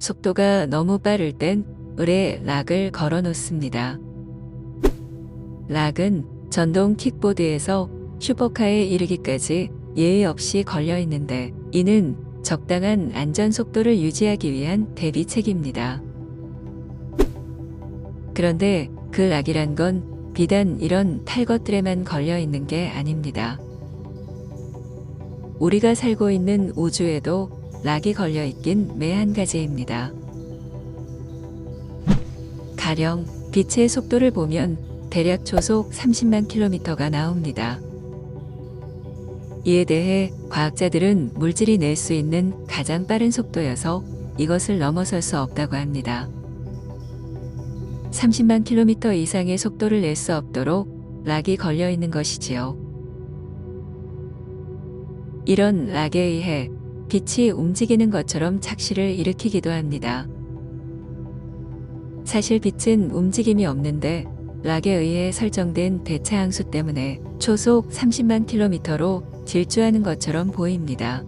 속도가 너무 빠를 땐 을에 락을 걸어 놓습니다. 락은 전동 킥보드에서 슈퍼카에 이르기까지 예의 없이 걸려 있는데 이는 적당한 안전 속도를 유지하기 위한 대비책입니다. 그런데 그 락이란 건 비단 이런 탈 것들에만 걸려 있는 게 아닙니다. 우리가 살고 있는 우주에도 락이 걸려 있긴 매한 가지입니다. 가령 빛의 속도를 보면 대략 초속 30만 킬로미터가 나옵니다. 이에 대해 과학자들은 물질이 낼 수 있는 가장 빠른 속도여서 이것을 넘어설 수 없다고 합니다. 30만 킬로미터 이상의 속도를 낼 수 없도록 락이 걸려 있는 것이지요. 이런 락에 의해 빛이 움직이는 것처럼 착시를 일으키기도 합니다. 사실 빛은 움직임이 없는데 락에 의해 설정된 대차 항수 때문에 초속 30만 킬로미터로 질주하는 것처럼 보입니다.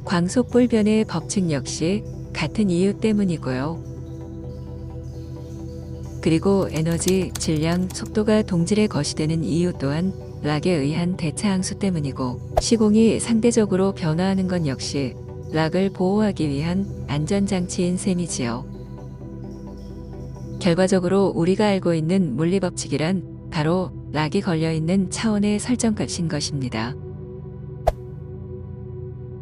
광속불변의 법칙 역시 같은 이유 때문이고요. 그리고 에너지, 질량, 속도가 동질에 거시되는 이유 또한 락에 의한 대차 항수 때문이고 시공이 상대적으로 변화하는 건 역시 락을 보호하기 위한 안전장치인 셈이지요. 결과적으로 우리가 알고 있는 물리법칙이란 바로 락이 걸려있는 차원의 설정값인 것입니다.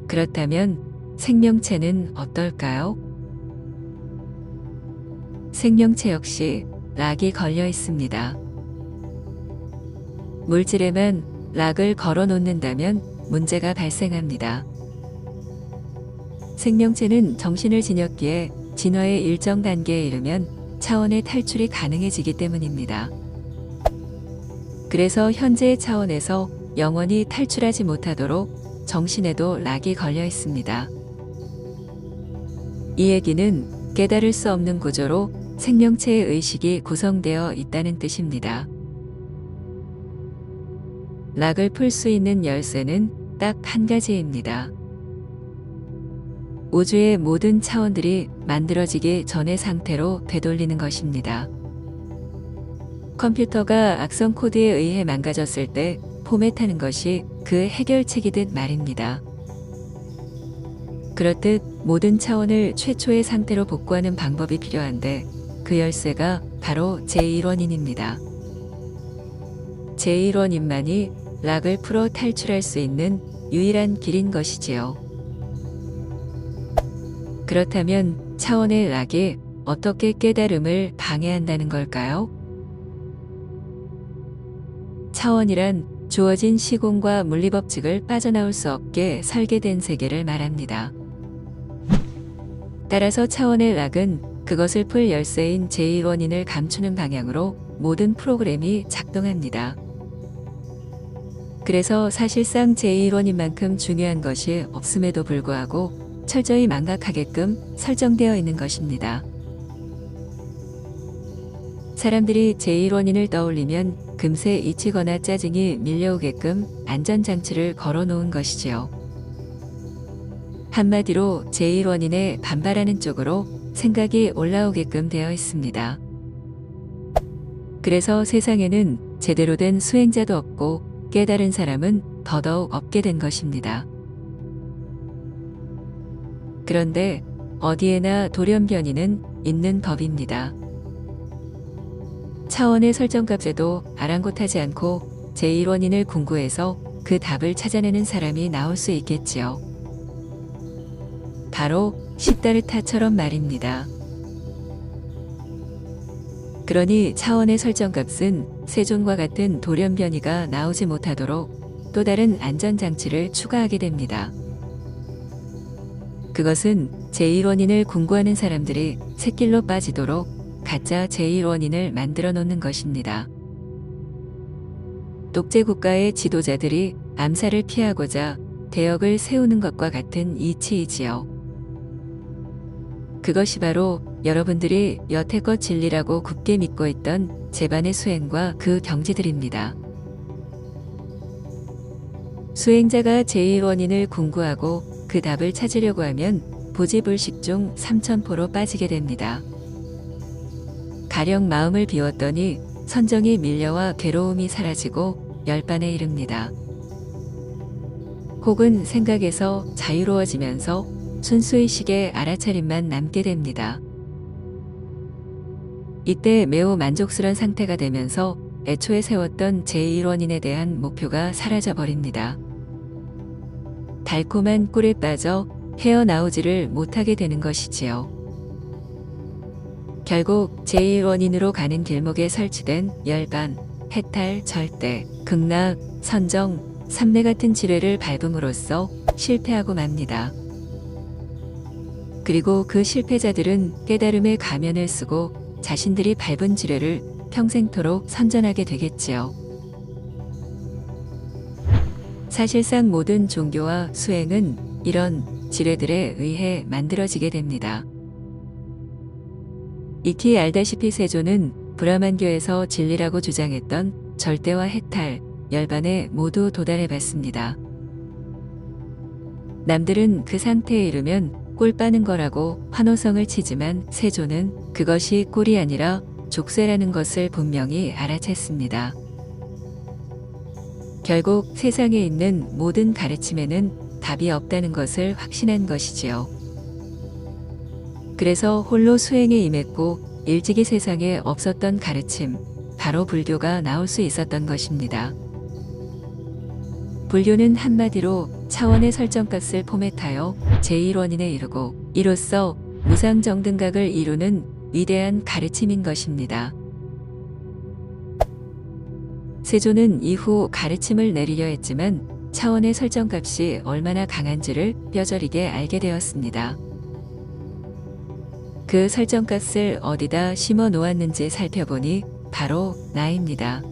그렇다면 생명체는 어떨까요? 생명체 역시 락이 걸려 있습니다. 물질에만 락을 걸어 놓는다면 문제가 발생합니다. 생명체는 정신을 지녔기에 진화의 일정 단계에 이르면 차원의 탈출이 가능해지기 때문입니다. 그래서 현재의 차원에서 영원히 탈출하지 못하도록 정신에도 락이 걸려 있습니다. 이 얘기는 깨달을 수 없는 구조로 생명체의 의식이 구성되어 있다는 뜻입니다. 락을 풀 수 있는 열쇠는 딱 한 가지입니다. 우주의 모든 차원들이 만들어지기 전의 상태로 되돌리는 것입니다. 컴퓨터가 악성 코드에 의해 망가졌을 때 포맷하는 것이 그 해결책이듯 말입니다. 그렇듯 모든 차원을 최초의 상태로 복구하는 방법이 필요한데 그 열쇠가 바로 제1원인입니다. 제1원인만이 락을 풀어 탈출할 수 있는 유일한 길인 것이지요. 그렇다면 차원의 락이 어떻게 깨달음을 방해한다는 걸까요? 차원이란 주어진 시공과 물리법칙을 빠져나올 수 없게 설계된 세계를 말합니다. 따라서 차원의 락은 그것을 풀 열쇠인 제1원인을 감추는 방향으로 모든 프로그램이 작동합니다. 그래서 사실상 제1원인만큼 중요한 것이 없음에도 불구하고 철저히 망각하게끔 설정되어 있는 것입니다. 사람들이 제1원인을 떠올리면 금세 잊히거나 짜증이 밀려오게끔 안전장치를 걸어 놓은 것이지요. 한마디로 제1원인에 반발하는 쪽으로 생각이 올라오게끔 되어 있습니다. 그래서 세상에는 제대로 된 수행자도 없고 깨달은 사람은 더더욱 없게 된 것입니다. 그런데 어디에나 돌연변이는 있는 법입니다. 차원의 설정값에도 아랑곳하지 않고 제1원인을 궁구해서 그 답을 찾아내는 사람이 나올 수 있겠지요. 바로 시다르타처럼 말입니다. 그러니 차원의 설정값은 세존과 같은 돌연변이가 나오지 못하도록 또 다른 안전장치를 추가하게 됩니다. 그것은 제1원인을 궁구하는 사람들이 샛길로 빠지도록 가짜 제1원인을 만들어 놓는 것입니다. 독재국가의 지도자들이 암살을 피하고자 대역을 세우는 것과 같은 이치이지요. 그것이 바로 여러분들이 여태껏 진리라고 굳게 믿고 있던 제반의 수행과 그 경지들입니다. 수행자가 제1원인을 궁구하고 그 답을 찾으려고 하면 부지불식 중 삼천포로 빠지게 됩니다. 가령 마음을 비웠더니 선정이 밀려와 괴로움이 사라지고 열반에 이릅니다. 혹은 생각에서 자유로워지면서 순수의식의 알아차림만 남게 됩니다. 이때 매우 만족스러운 상태가 되면서 애초에 세웠던 제1원인에 대한 목표가 사라져 버립니다. 달콤한 꿀에 빠져 헤어나오지를 못하게 되는 것이지요. 결국 제1원인으로 가는 길목에 설치된 열반, 해탈, 절대, 극락, 선정, 삼매 같은 지뢰를 밟음으로써 실패하고 맙니다. 그리고 그 실패자들은 깨달음의 가면을 쓰고 자신들이 밟은 지뢰를 평생토록 선전하게 되겠지요. 사실상 모든 종교와 수행은 이런 지뢰들에 의해 만들어지게 됩니다. 익히 알다시피 세존은 브라만교에서 진리라고 주장했던 절대와 해탈, 열반에 모두 도달해 봤습니다. 남들은 그 상태에 이르면 꿀 빠는 거라고 환호성을 치지만 세존은 그것이 꿀이 아니라 족쇄라는 것을 분명히 알아챘습니다. 결국 세상에 있는 모든 가르침에는 답이 없다는 것을 확신한 것이지요. 그래서 홀로 수행에 임했고 일찍이 세상에 없었던 가르침, 바로 불교가 나올 수 있었던 것입니다. 불교는 한마디로 차원의 설정값을 포맷하여 제1원인에 이르고 이로써 무상정등각을 이루는 위대한 가르침인 것입니다. 세존은 이후 가르침을 내리려 했지만 차원의 설정값이 얼마나 강한지를 뼈저리게 알게 되었습니다. 그 설정값을 어디다 심어 놓았는지 살펴보니 바로 나입니다.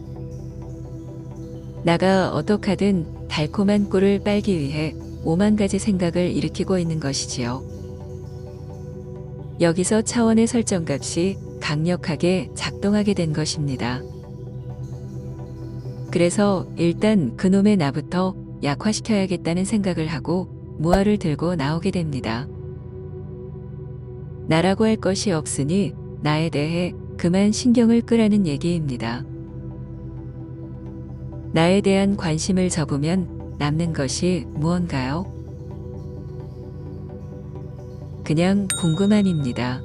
나가 어떡하든 달콤한 꿀을 빨기 위해 5만 가지 생각을 일으키고 있는 것이지요. 여기서 차원의 설정값이 강력하게 작동하게 된 것입니다. 그래서 일단 그놈의 나부터 약화시켜야겠다는 생각을 하고 무화를 들고 나오게 됩니다. 나라고 할 것이 없으니 나에 대해 그만 신경을 끄라는 얘기입니다. 나에 대한 관심을 접으면 남는 것이 무언가요? 그냥 궁금함입니다.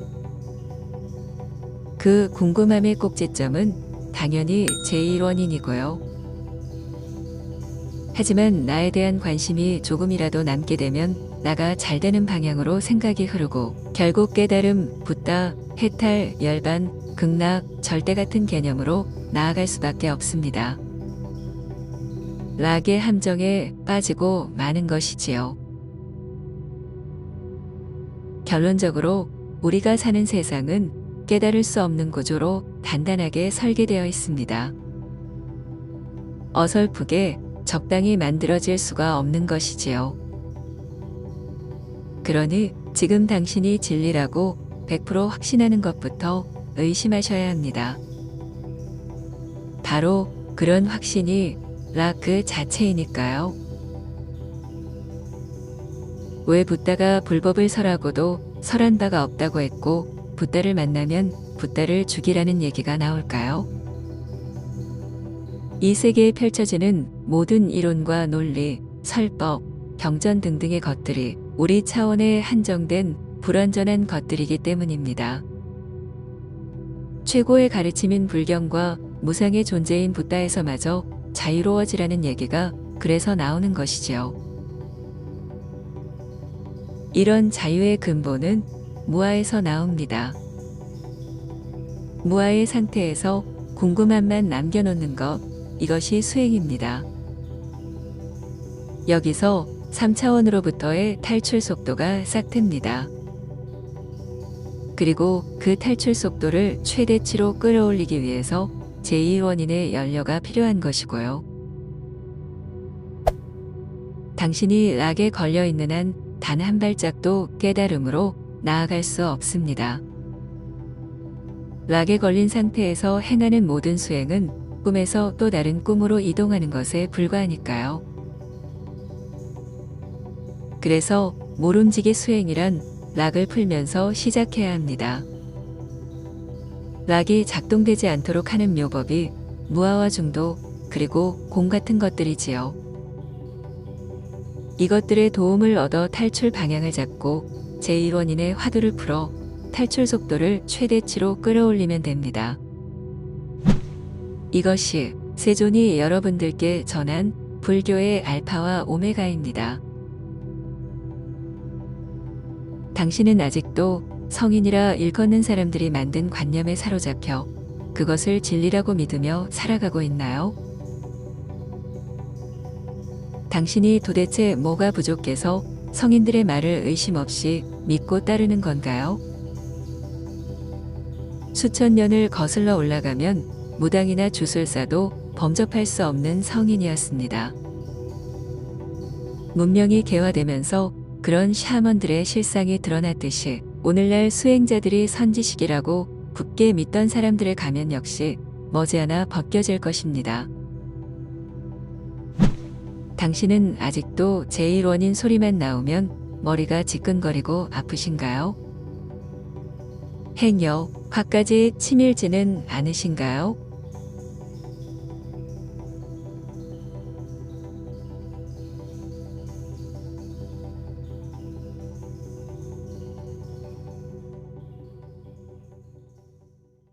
그 궁금함의 꼭지점은 당연히 제1원인이고요. 하지만 나에 대한 관심이 조금이라도 남게 되면 나가 잘 되는 방향으로 생각이 흐르고 결국 깨달음, 붓다, 해탈, 열반, 극락, 절대 같은 개념으로 나아갈 수밖에 없습니다. 락의 함정에 빠지고 마는 것이지요. 결론적으로 우리가 사는 세상은 깨달을 수 없는 구조로 단단하게 설계되어 있습니다. 어설프게 적당히 만들어질 수가 없는 것이지요. 그러니 지금 당신이 진리라고 100% 확신하는 것부터 의심하셔야 합니다. 바로 그런 확신이 락 그 자체이니까요. 왜 붓다가 불법을 설하고도 설한 바가 없다고 했고 붓다를 만나면 붓다를 죽이라는 얘기가 나올까요? 이 세계에 펼쳐지는 모든 이론과 논리, 설법, 경전 등등의 것들이 우리 차원에 한정된 불완전한 것들이기 때문입니다. 최고의 가르침인 불경과 무상의 존재인 붓다에서마저 자유로워지라는 얘기가 그래서 나오는 것이지요. 이런 자유의 근본은 무아에서 나옵니다. 무아의 상태에서 궁금함만 남겨놓는 것, 이것이 수행입니다. 여기서 3차원으로부터의 탈출 속도가 싹틉니다. 그리고 그 탈출 속도를 최대치로 끌어올리기 위해서 제2원인의 연료가 필요한 것이고요. 당신이 락에 걸려있는 한 단 한 발짝도 깨달음으로 나아갈 수 없습니다. 락에 걸린 상태에서 행하는 모든 수행은 꿈에서 또 다른 꿈으로 이동하는 것에 불과하니까요. 그래서 모름지기 수행이란 락을 풀면서 시작해야 합니다. 락이 작동되지 않도록 하는 묘법이 무아와 중도 그리고 공 같은 것들이지요. 이것들의 도움을 얻어 탈출 방향을 잡고 제1원인의 화두를 풀어 탈출 속도를 최대치로 끌어올리면 됩니다. 이것이 세존이 여러분들께 전한 불교의 알파와 오메가입니다. 당신은 아직도 성인이라 일컫는 사람들이 만든 관념에 사로잡혀 그것을 진리라고 믿으며 살아가고 있나요? 당신이 도대체 뭐가 부족해서 성인들의 말을 의심 없이 믿고 따르는 건가요? 수천 년을 거슬러 올라가면 무당이나 주술사도 범접할 수 없는 성인이었습니다. 문명이 개화되면서 그런 샤먼들의 실상이 드러났듯이 오늘날 수행자들이 선지식이라고 굳게 믿던 사람들의 가면 역시 머지않아 벗겨질 것입니다. 당신은 아직도 제1원인 소리만 나오면 머리가 지끈거리고 아프신가요? 행여 화까지 치밀지는 않으신가요?